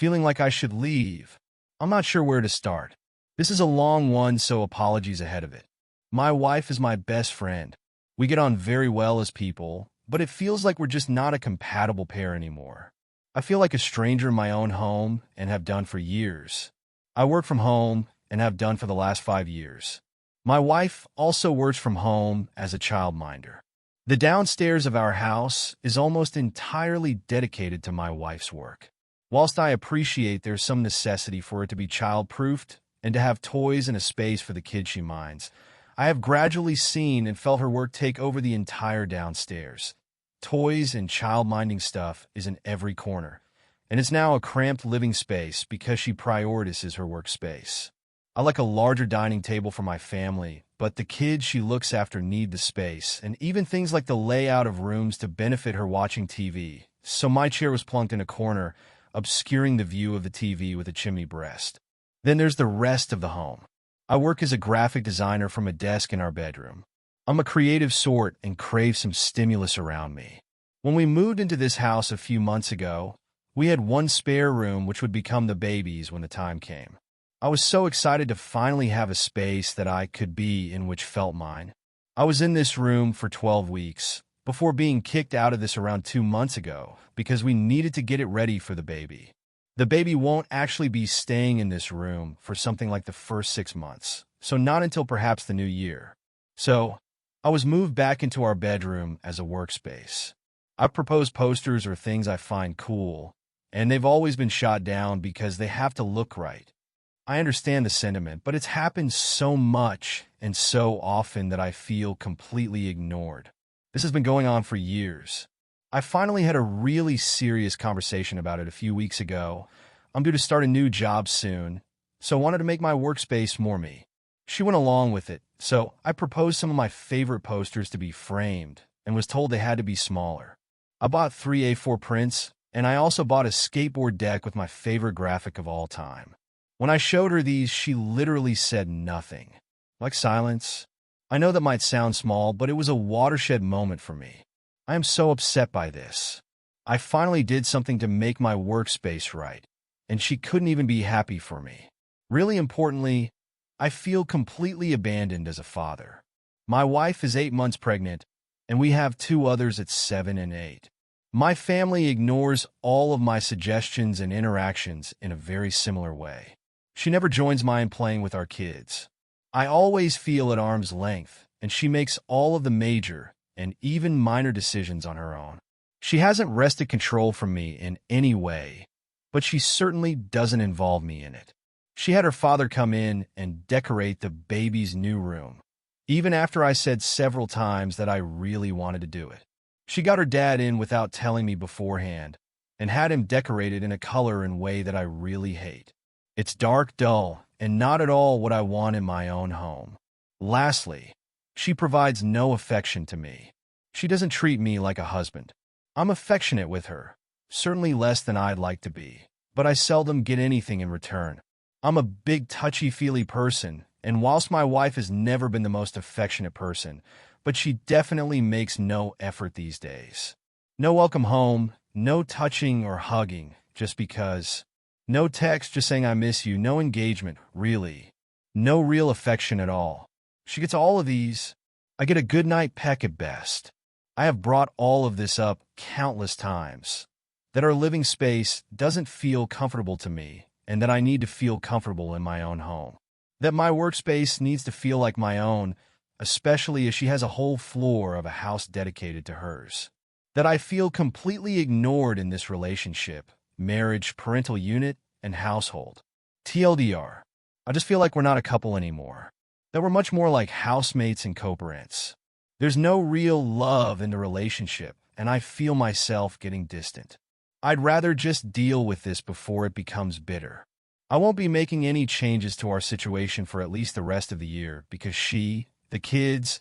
feeling like I should leave. I'm not sure where to start. This is a long one, so apologies ahead of it. My wife is my best friend. We get on very well as people, but it feels like we're just not a compatible pair anymore. I feel like a stranger in my own home and have done for years. I work from home and have done for the last 5 years. My wife also works from home as a childminder. The downstairs of our house is almost entirely dedicated to my wife's work. Whilst I appreciate there's some necessity for it to be child-proofed and to have toys and a space for the kids she minds, I have gradually seen and felt her work take over the entire downstairs. Toys and child-minding stuff is in every corner, and it's now a cramped living space because she prioritizes her workspace. I like a larger dining table for my family, but the kids she looks after need the space, and even things like the layout of rooms to benefit her watching TV. So my chair was plunked in a corner, obscuring the view of the TV with a chimney breast. Then there's the rest of the home. I work as a graphic designer from a desk in our bedroom. I'm a creative sort and crave some stimulus around me. When we moved into this house a few months ago, we had one spare room which would become the baby's when the time came. I was so excited to finally have a space that I could be in which felt mine. I was in this room for 12 weeks, before being kicked out of this around 2 months ago because we needed to get it ready for the baby. The baby won't actually be staying in this room for something like the first 6 months, so not until perhaps the new year. So, I was moved back into our bedroom as a workspace. I've proposed posters or things I find cool, and they've always been shot down because they have to look right. I understand the sentiment, but it's happened so much and so often that I feel completely ignored. This has been going on for years. I finally had a really serious conversation about it a few weeks ago. I'm due to start a new job soon, so I wanted to make my workspace more me. She went along with it, so I proposed some of my favorite posters to be framed and was told they had to be smaller. I bought 3 A4 prints, and I also bought a skateboard deck with my favorite graphic of all time. When I showed her these, she literally said nothing. Like silence. I know that might sound small, but it was a watershed moment for me. I am so upset by this. I finally did something to make my workspace right, and she couldn't even be happy for me. Really importantly, I feel completely abandoned as a father. My wife is 8 months pregnant, and we have 2 others at 7 and 8. My family ignores all of my suggestions and interactions in a very similar way. She never joins mine playing with our kids. I always feel at arm's length, and she makes all of the major and even minor decisions on her own. She hasn't wrested control from me in any way, but she certainly doesn't involve me in it. She had her father come in and decorate the baby's new room, even after I said several times that I really wanted to do it. She got her dad in without telling me beforehand and had him decorated in a color and way that I really hate. It's dark, dull, and not at all what I want in my own home. Lastly, she provides no affection to me. She doesn't treat me like a husband. I'm affectionate with her, certainly less than I'd like to be, but I seldom get anything in return. I'm a big touchy-feely person, and whilst my wife has never been the most affectionate person, but she definitely makes no effort these days. No welcome home, no touching or hugging, just because. No text just saying I miss you, no engagement, really. No real affection at all. She gets all of these. I get a goodnight peck at best. I have brought all of this up countless times. That our living space doesn't feel comfortable to me, and that I need to feel comfortable in my own home. That my workspace needs to feel like my own, especially as she has a whole floor of a house dedicated to hers. That I feel completely ignored in this relationship, marriage, parental unit, and household. TLDR, I just feel like we're not a couple anymore. That we're much more like housemates and co-parents. There's no real love in the relationship, and I feel myself getting distant. I'd rather just deal with this before it becomes bitter. I won't be making any changes to our situation for at least the rest of the year because she, the kids,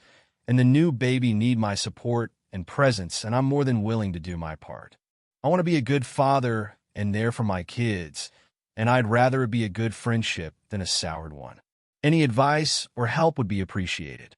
and the new baby need my support and presence, and I'm more than willing to do my part. I want to be a good father and there for my kids, and I'd rather it be a good friendship than a soured one. Any advice or help would be appreciated.